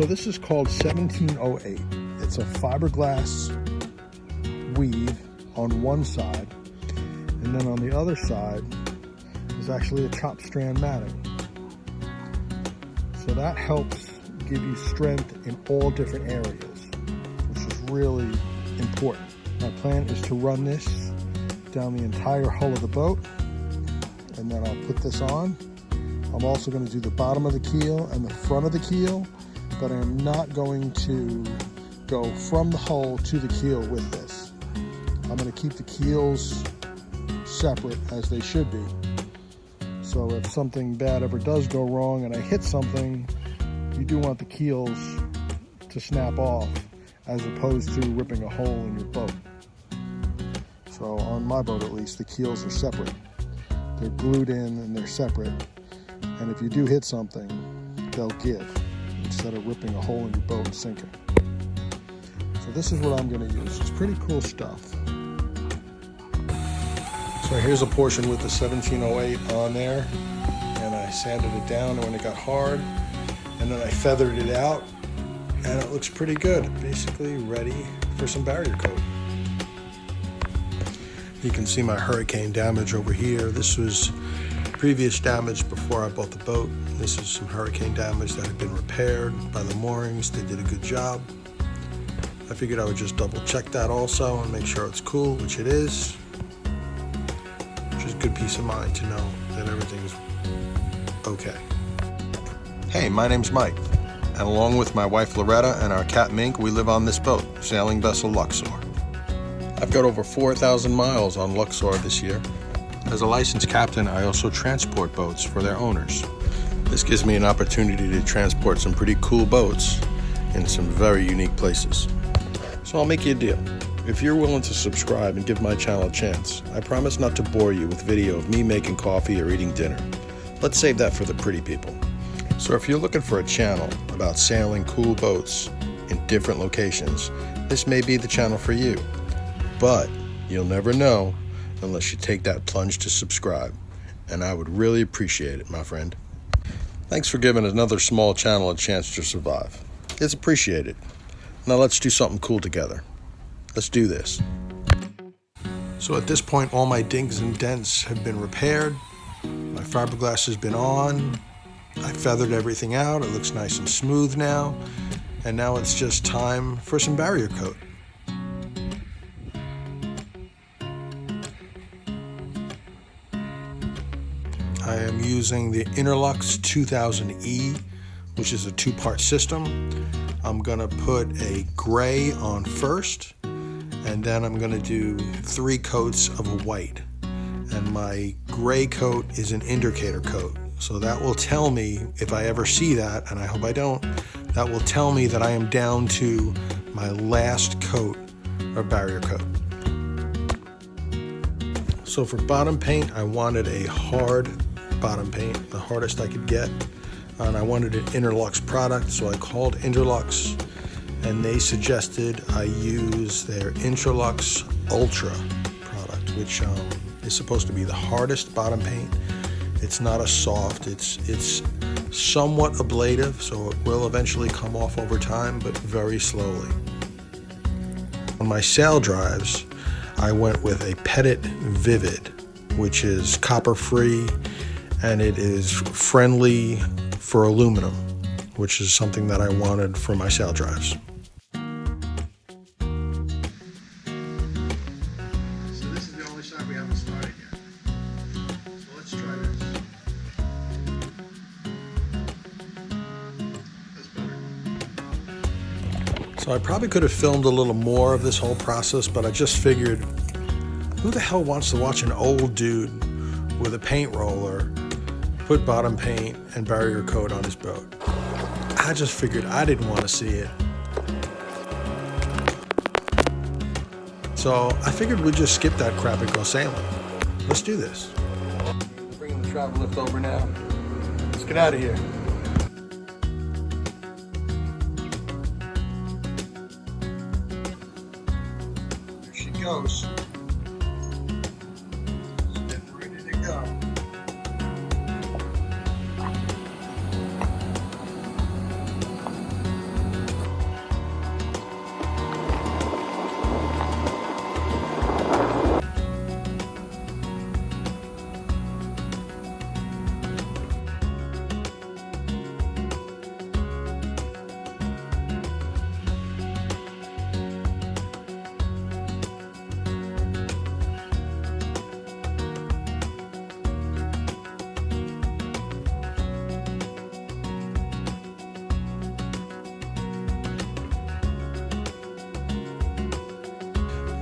So this is called 1708. It's a fiberglass weave on one side, and then on the other side is actually a chop strand matting. So that helps give you strength in all different areas, which is really important. My plan is to run this down the entire hull of the boat, and then I'll put this on. I'm also going to do the bottom of the keel and the front of the keel, but I am not going to go from the hull to the keel with this. I'm going to keep the keels separate as they should be. So if something bad ever does go wrong and I hit something, you do want the keels to snap off as opposed to ripping a hole in your boat. So on my boat at least, the keels are separate. They're glued in and they're separate. And if you do hit something, they'll give instead of ripping a hole in your boat and sinking. So this is what I'm going to use. It's pretty cool stuff. So here's a portion with the 1708 on there, and I sanded it down when it got hard, and then I feathered it out, and it looks pretty good. Basically ready for some barrier coat. You can see my hurricane damage over here. This was previous damage before I bought the boat. This is some hurricane damage that had been repaired by the moorings. They did a good job. I figured I would just double check that also and make sure it's cool, which it is. Which is a good peace of mind to know that everything's okay. Hey, my name's Mike, and along with my wife Loretta and our cat Mink, we live on this boat, sailing vessel Luxor. I've got over 4,000 miles on Luxor this year. As a licensed captain, I also transport boats for their owners. This gives me an opportunity to transport some pretty cool boats in some very unique places. So I'll make you a deal. If you're willing to subscribe and give my channel a chance, I promise not to bore you with video of me making coffee or eating dinner. Let's save that for the pretty people. So if you're looking for a channel about sailing cool boats in different locations, this may be the channel for you. But you'll never know unless you take that plunge to subscribe, and I would really appreciate it, my friend. Thanks for giving another small channel a chance to survive. It's appreciated. Now let's do something cool together. Let's do this. So at this point, all my dings and dents have been repaired. My fiberglass has been on. I feathered everything out. It looks nice and smooth now. And now it's just time for some barrier coat. I am using the Interlux 2000E, which is a two-part system. I'm gonna put a gray on first, and then I'm gonna do 3 coats of a white. And my gray coat is an indicator coat. So that will tell me, if I ever see that, and I hope I don't, that will tell me that I am down to my last coat of barrier coat. So for bottom paint, I wanted a hard bottom paint, the hardest I could get, and I wanted an Interlux product, so I called Interlux, and they suggested I use their Interlux Ultra product, which is supposed to be the hardest bottom paint. It's not a soft, it's somewhat ablative, so it will eventually come off over time, but very slowly. On my sail drives, I went with a Petit Vivid, which is copper free, and it is friendly for aluminum, which is something that I wanted for my sail drives. So this is the only side we haven't started yet. So let's try this. That's better. So I probably could have filmed a little more of this whole process, but I just figured, who the hell wants to watch an old dude with a paint roller put bottom paint and barrier coat on his boat? I just figured I didn't want to see it. So I figured we'd just skip that crap and go sailing. Let's do this. Bringing the travel lift over now. Let's get out of here. There she goes. Getting ready to go.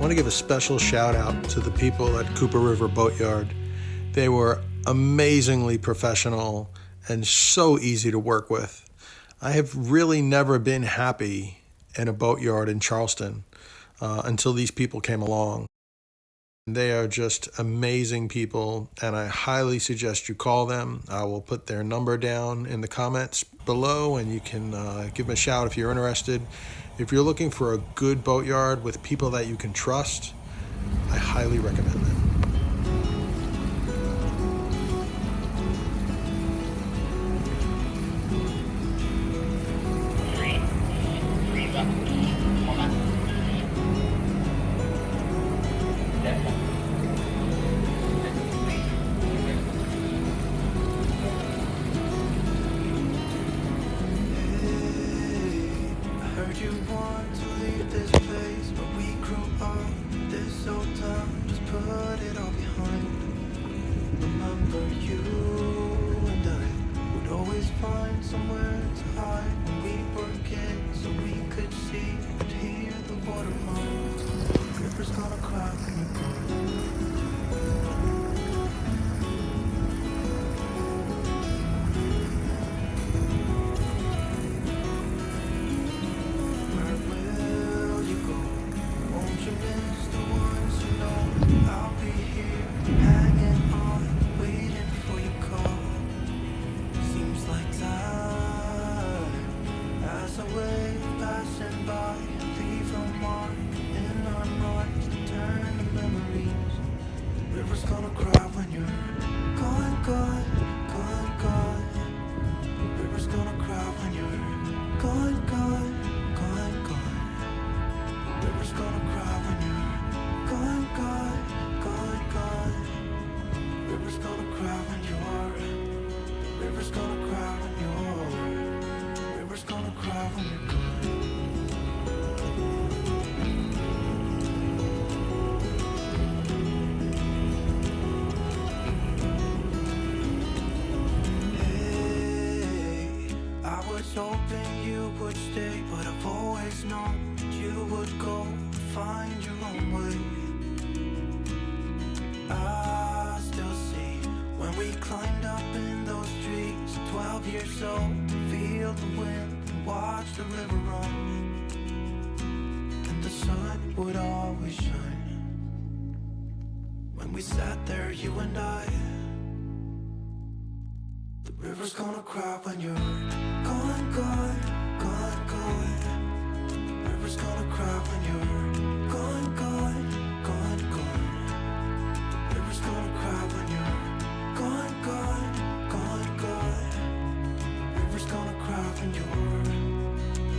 I want to give a special shout out to the people at Cooper River Boatyard. They were amazingly professional and so easy to work with. I have really never been happy in a boatyard in Charleston until these people came along. They are just amazing people, and I highly suggest you call them. I will put their number down in the comments below, and you can give them a shout if you're interested. If you're looking for a good boatyard with people that you can trust, I highly recommend them. You want to leave this place where we grew up, this old town, just put it all behind. Remember you and I would always find somewhere to hide when we were kids, so we could see and hear the water run. River's gonna cry when you're gone. River's gonna cry when you're gone, gone, gone, gone. River's gonna cry when you're gone, gone, gone, gone. River's gonna cry when you're gone, gone, gone, gone. River's gonna cry when you're. River's gonna cry when you're. River's gonna cry when you're gone. Hoping you would stay, but I've always known that you would go and find your own way. I still see when we climbed up in those trees, 12 years old, to feel the wind and watch the river run. And the sun would always shine when we sat there, you and I. The river's gonna cry when you're gone, gone, gone, gone. The river's gonna cry when you're gone, gone, gone, gone. The river's gonna cry when you're gone, gone, gone, gone. The river's gonna cry when you're.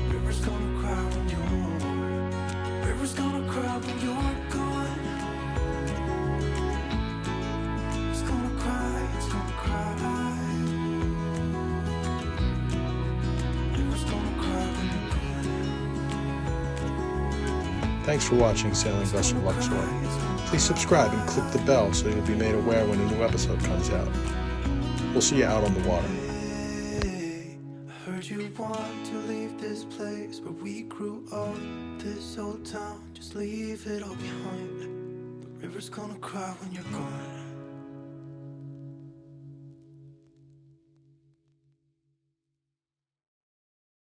The river's gonna cry when you're. The river's gonna cry when you're gone. It's gonna cry, it's gonna cry. Thanks for watching Sailing Vessel Luxor. Please subscribe and click the bell so you'll be made aware when a new episode comes out. We'll see you out on the water. I heard you want to leave this place where we grew up, this old town, just leave it all behind. The river's gonna cry when you're gone.